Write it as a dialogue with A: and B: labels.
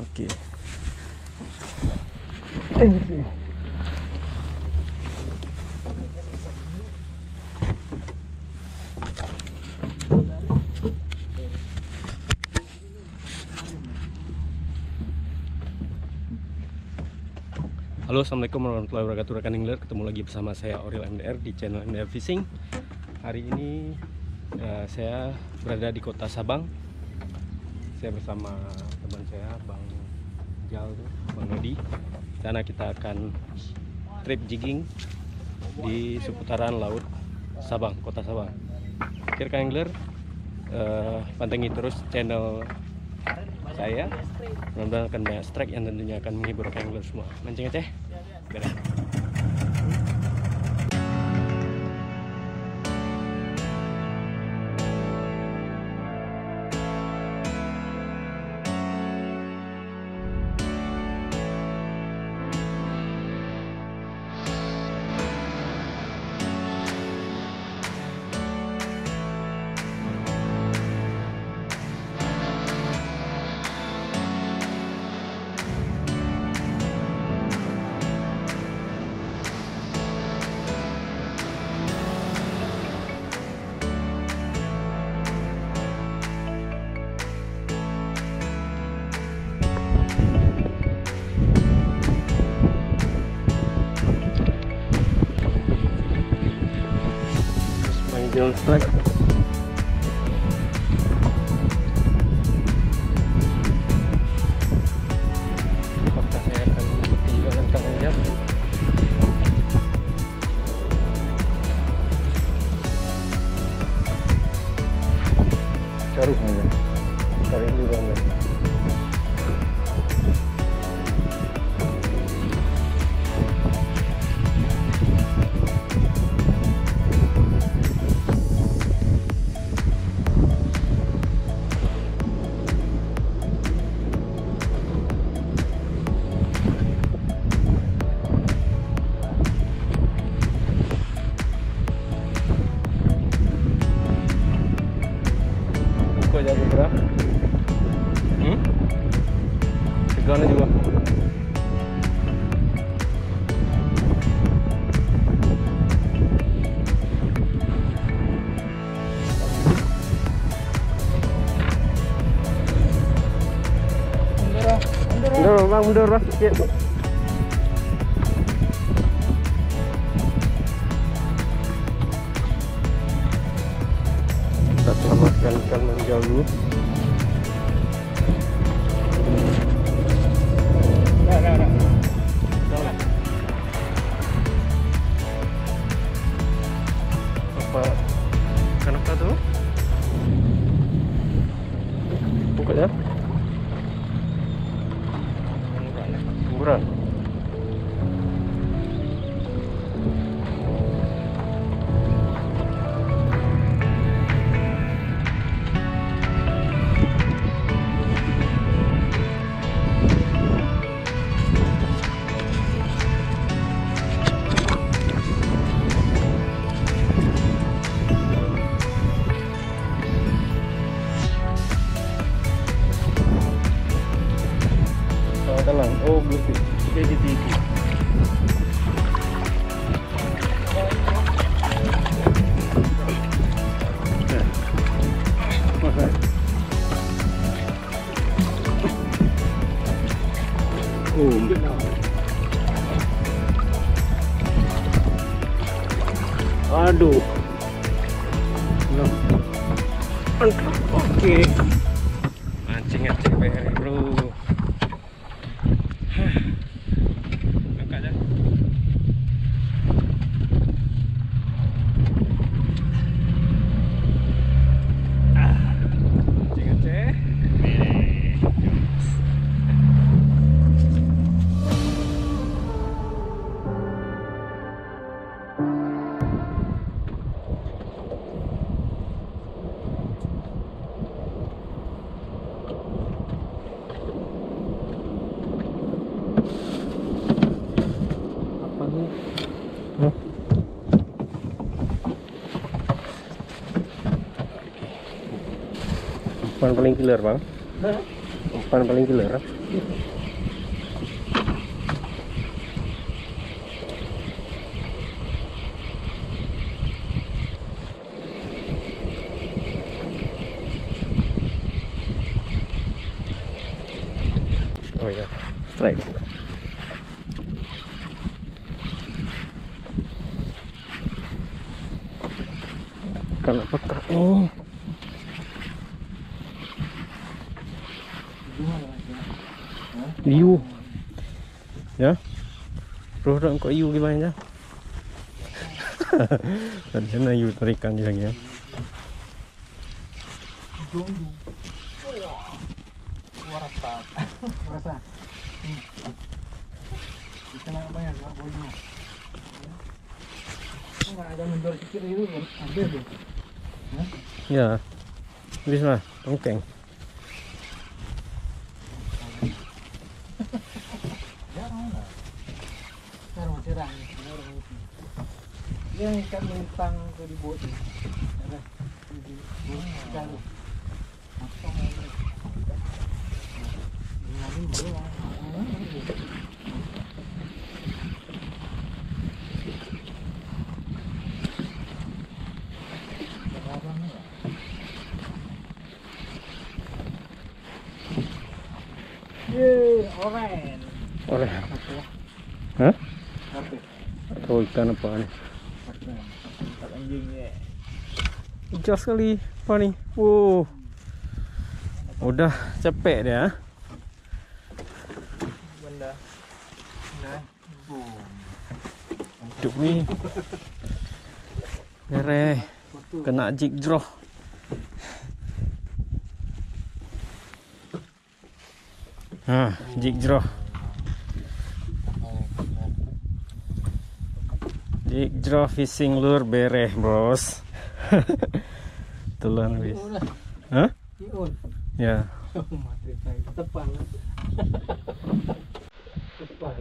A: Oke. Halo, assalamualaikum warahmatullahi wabarakatuh rekan angler. Ketemu lagi bersama saya Aurel MDR di channel MDR Fishing. Hari ini saya berada di kota Sabang. Saya bersama teman saya Bang Jal, Bang Nodi. Karena kita akan trip jigging di seputaran laut Sabang, kota Sabang. Oke rekan angler, pantengin terus channel saya. Mudah-mudahan akan banyak strike yang tentunya akan menghibur rekan angler semua. Mancing Aceh, beres. Jalan strike. Apakah saya akan tinggalkan tangannya? Cari saja. Cari juga nih. Jadi berapa? Segala juga. Mundur bang, sedikit. Kita selamatkan ikan manjal dulu. Apa kenapa tuh? Buka ya. Murah. Oh, begitu. Gitu. Aduh. Oke. Mancing Aceh PR, bro. Umpan paling killer bang. Umpan umpan paling killer. Oh ya, strike. Karena peka. Oh. Iu. Ya. Bro, orang kok iu gimana? Tadi sana iu tarikan lagi ya. Ya, bisa tongkeng.
B: Yang ikan melintang ke di bot. Oren.
A: Oren. Hah? Atau ikan apa nih?
B: Anjingnya.
A: Hijau sekali apa nih? Wow. Udah capek dia.
B: Benda. Nah, boom.
A: Hidup nih. Mereh. Kena jig draw. Nah, jig draw. Jig draw fishing lure bereh, bos. Tulan wis. Hah?
B: Iun.
A: Ya.
B: Mati saya tepang. Tepang.